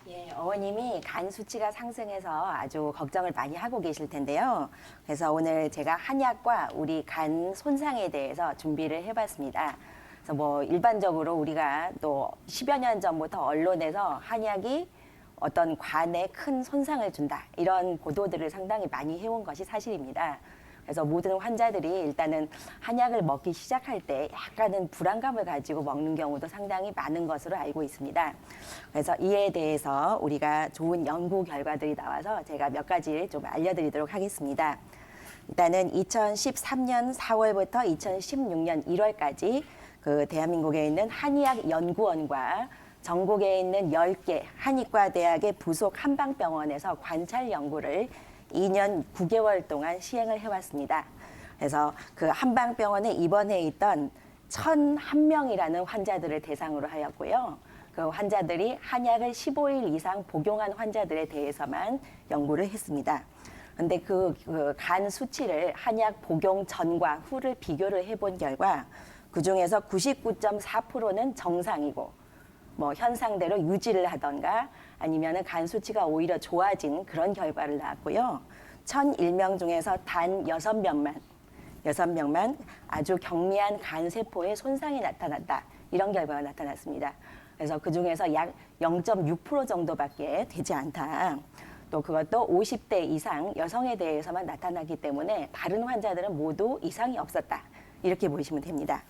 예, 어머님이 간 수치가 상승해서 아주 걱정을 많이 하고 계실 텐데요. 그래서 오늘 제가 한약과 우리 간 손상에 대해서 준비를 해봤습니다. 그래서 뭐 일반적으로 우리가 또 10여 년 전부터 언론에서 한약이 어떤 관에 큰 손상을 준다, 이런 보도들을 상당히 많이 해온 것이 사실입니다. 그래서 모든 환자들이 일단은 한약을 먹기 시작할 때 약간은 불안감을 가지고 먹는 경우도 상당히 많은 것으로 알고 있습니다. 그래서 이에 대해서 우리가 좋은 연구 결과들이 나와서 제가 몇 가지를 좀 알려드리도록 하겠습니다. 일단은 2013년 4월부터 2016년 1월까지 그 대한민국에 있는 한의학 연구원과 전국에 있는 10개 한의과 대학의 부속 한방병원에서 관찰 연구를 2년 9개월 동안 시행을 해왔습니다. 그래서 그 한방병원에 입원해 있던 1,001명이라는 환자들을 대상으로 하였고요. 그 환자들이 한약을 15일 이상 복용한 환자들에 대해서만 연구를 했습니다. 근데 그 간 수치를 한약 복용 전과 후를 비교를 해본 결과 그 중에서 99.4%는 정상이고 뭐 현상대로 유지를 하던가 아니면은 간 수치가 오히려 좋아진 그런 결과를 나왔고요. 1,001명 중에서 단 6명만 아주 경미한 간 세포의 손상이 나타났다, 이런 결과가 나타났습니다. 그래서 그 중에서 약 0.6% 정도밖에 되지 않다. 또 그것도 50대 이상 여성에 대해서만 나타나기 때문에 다른 환자들은 모두 이상이 없었다, 이렇게 보시면 됩니다.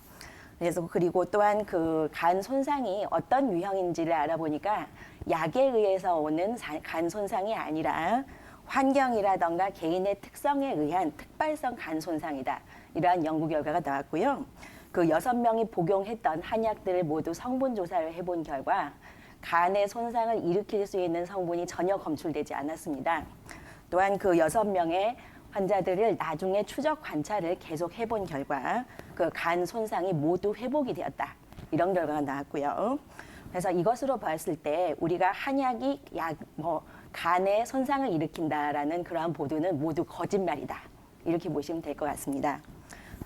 그래서 그리고 또한 그 간 손상이 어떤 유형인지를 알아보니까 약에 의해서 오는 간 손상이 아니라 환경이라던가 개인의 특성에 의한 특발성 간 손상이다, 이러한 연구 결과가 나왔고요. 그 6명이 복용했던 한약들을 모두 성분 조사를 해본 결과 간의 손상을 일으킬 수 있는 성분이 전혀 검출되지 않았습니다. 또한 그 6명의 환자들을 나중에 추적 관찰을 계속 해본 결과 그 간 손상이 모두 회복이 되었다, 이런 결과가 나왔고요. 그래서 이것으로 봤을 때 우리가 한약이 간에 손상을 일으킨다라는 그러한 보도는 모두 거짓말이다, 이렇게 보시면 될 것 같습니다.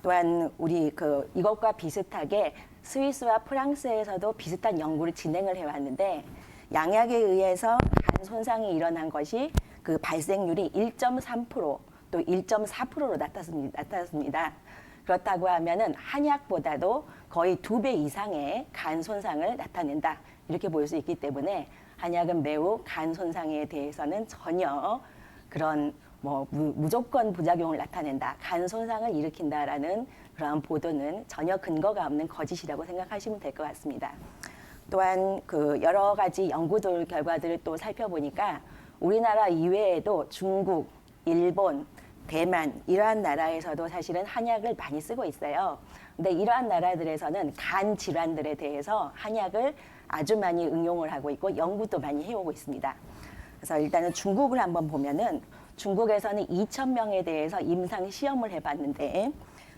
또한 우리 이것과 비슷하게 스위스와 프랑스에서도 비슷한 연구를 진행을 해왔는데 양약에 의해서 간 손상이 일어난 것이 그 발생률이 1.3%, 또 1.4%로 나타났습니다. 그렇다고 하면은 한약보다도 거의 2배 이상의 간 손상을 나타낸다, 이렇게 볼 수 있기 때문에 한약은 매우 간 손상에 대해서는 전혀 그런 무조건 부작용을 나타낸다, 간 손상을 일으킨다라는 그러한 보도는 전혀 근거가 없는 거짓이라고 생각하시면 될 것 같습니다. 또한 그 여러 가지 연구들 결과들을 또 살펴보니까 우리나라 이외에도 중국, 일본, 대만, 이러한 나라에서도 사실은 한약을 많이 쓰고 있어요. 근데 이러한 나라들에서는 간 질환들에 대해서 한약을 아주 많이 응용을 하고 있고 연구도 많이 해오고 있습니다. 그래서 일단은 중국을 한번 보면은 중국에서는 2,000명에 대해서 임상 시험을 해봤는데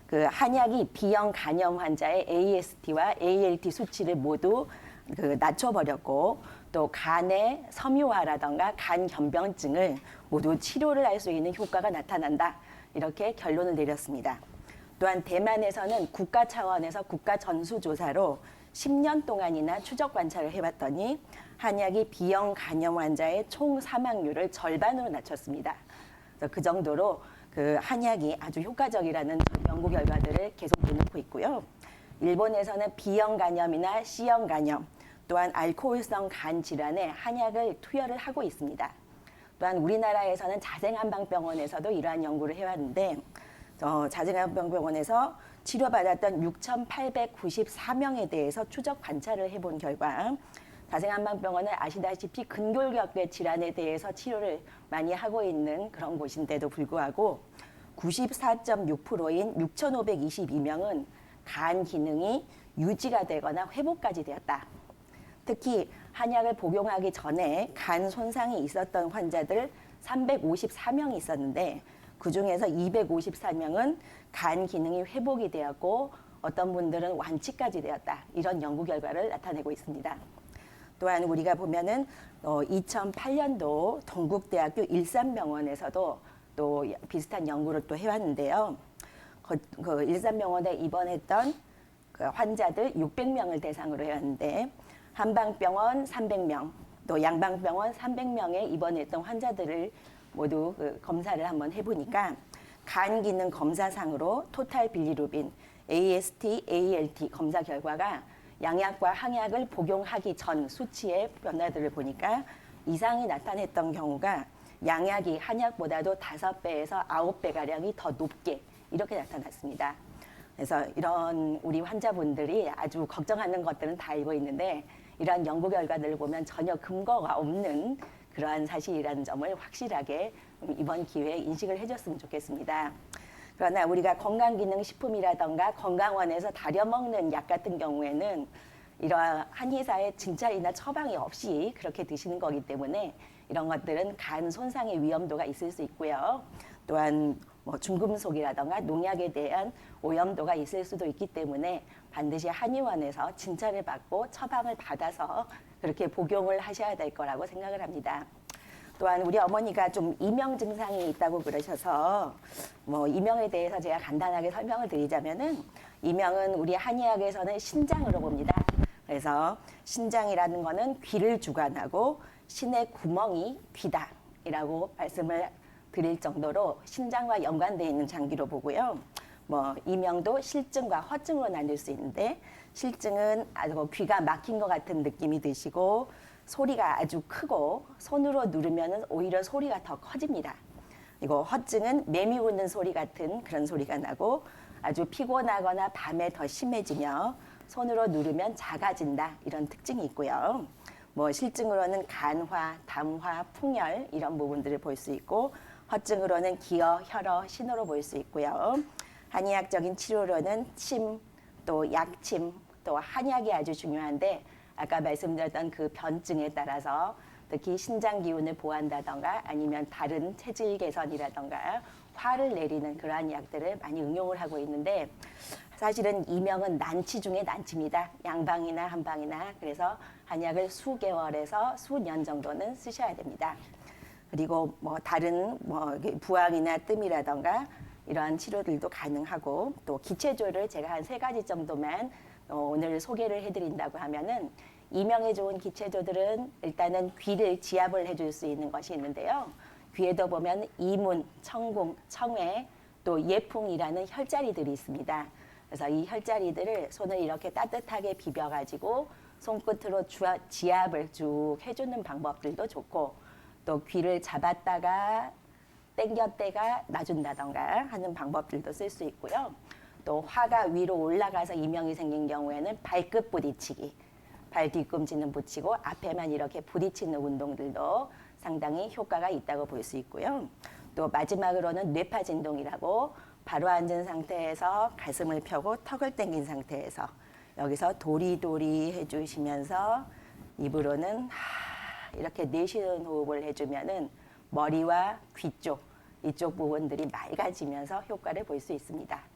그 한약이 B형 간염 환자의 AST와 ALT 수치를 모두 낮춰버렸고 또 간의 섬유화라던가 간 변병증을 모두 치료를 할 수 있는 효과가 나타난다, 이렇게 결론을 내렸습니다. 또한 대만에서는 국가 차원에서 국가 전수조사로 10년 동안이나 추적 관찰을 해봤더니 한약이 B형 간염 환자의 총 사망률을 절반으로 낮췄습니다. 그래서 그 정도로 그 한약이 아주 효과적이라는 연구 결과들을 계속 내놓고 있고요. 일본에서는 B형 간염이나 C형 간염, 또한 알코올성 간 질환에 한약을 투여를 하고 있습니다. 또한 우리나라에서는 자생한방병원에서도 이러한 연구를 해왔는데 자생한방병원에서 치료받았던 6,894명에 대해서 추적 관찰을 해본 결과 자생한방병원은 아시다시피 근골격계 질환에 대해서 치료를 많이 하고 있는 그런 곳인데도 불구하고 94.6%인 6,522명은 간 기능이 유지가 되거나 회복까지 되었다. 특히 한약을 복용하기 전에 간 손상이 있었던 환자들 354명이 있었는데 그 중에서 254명은 간 기능이 회복이 되었고 어떤 분들은 완치까지 되었다, 이런 연구 결과를 나타내고 있습니다. 또한 우리가 보면은 2008년도 동국대학교 일산병원에서도 또 비슷한 연구를 또 해왔는데요. 그 일산병원에 입원했던 그 환자들 600명을 대상으로 해왔는데 한방병원 300명, 또 양방병원 300명에 입원했던 환자들을 모두 검사를 한번 해보니까 간 기능 검사상으로 토탈 빌리루빈, AST, ALT 검사 결과가 양약과 항약을 복용하기 전 수치의 변화들을 보니까 이상이 나타냈던 경우가 양약이 한약보다도 5배에서 9배가량이 더 높게 이렇게 나타났습니다. 그래서 이런 우리 환자분들이 아주 걱정하는 것들은 다 알고 있는데 이러한 연구 결과들을 보면 전혀 근거가 없는 그러한 사실이라는 점을 확실하게 이번 기회에 인식을 해줬으면 좋겠습니다. 그러나 우리가 건강기능식품이라던가 건강원에서 다려먹는 약 같은 경우에는 이러한 한의사의 진찰이나 처방이 없이 그렇게 드시는 거기 때문에 이런 것들은 간 손상의 위험도가 있을 수 있고요. 또한 뭐 중금속이라던가 농약에 대한 오염도가 있을 수도 있기 때문에 반드시 한의원에서 진찰을 받고 처방을 받아서 그렇게 복용을 하셔야 될 거라고 생각을 합니다. 또한 우리 어머니가 좀 이명 증상이 있다고 그러셔서 뭐 이명에 대해서 제가 간단하게 설명을 드리자면은 이명은 우리 한의학에서는 신장으로 봅니다. 그래서 신장이라는 거는 귀를 주관하고 신의 구멍이 귀다라고 말씀을 드릴 정도로 신장과 연관되어 있는 장기로 보고요. 뭐 이명도 실증과 허증으로 나뉠 수 있는데 실증은 아주 귀가 막힌 것 같은 느낌이 드시고 소리가 아주 크고 손으로 누르면 오히려 소리가 더 커집니다. 그리고 허증은 매미 웃는 소리 같은 그런 소리가 나고 아주 피곤하거나 밤에 더 심해지며 손으로 누르면 작아진다 이런 특징이 있고요. 뭐 실증으로는 간화, 담화, 풍열 이런 부분들을 볼 수 있고 허증으로는 기어, 혈어, 신호로 볼 수 있고요. 한의학적인 치료로는 침, 또 약침, 또 한약이 아주 중요한데 아까 말씀드렸던 그 변증에 따라서 특히 신장 기운을 보호한다던가 아니면 다른 체질 개선이라던가 화를 내리는 그러한 약들을 많이 응용을 하고 있는데 사실은 이명은 난치 중에 난치입니다. 양방이나 한방이나 그래서 한약을 수개월에서 수년 정도는 쓰셔야 됩니다. 그리고 뭐 다른 뭐 부항이나 뜸이라던가 이러한 치료들도 가능하고 또 기체조를 제가 한 3가지 정도만 오늘 소개를 해드린다고 하면은 이명에 좋은 기체조들은 일단은 귀를 지압을 해줄 수 있는 것이 있는데요. 귀에도 보면 이문, 청궁, 청회, 또 예풍이라는 혈자리들이 있습니다. 그래서 이 혈자리들을 손을 이렇게 따뜻하게 비벼가지고 손끝으로 지압을 쭉 해주는 방법들도 좋고 또 귀를 잡았다가 당겼다가 놔준다던가 하는 방법들도 쓸 수 있고요. 또 화가 위로 올라가서 이명이 생긴 경우에는 발끝 부딪히기, 발 뒤꿈치는 붙이고 앞에만 이렇게 부딪히는 운동들도 상당히 효과가 있다고 볼 수 있고요. 또 마지막으로는 뇌파진동이라고 바로 앉은 상태에서 가슴을 펴고 턱을 당긴 상태에서 여기서 도리도리 해주시면서 입으로는 이렇게 내쉬는 호흡을 해주면은 머리와 귀 쪽, 이쪽 부분들이 맑아지면서 효과를 볼 수 있습니다.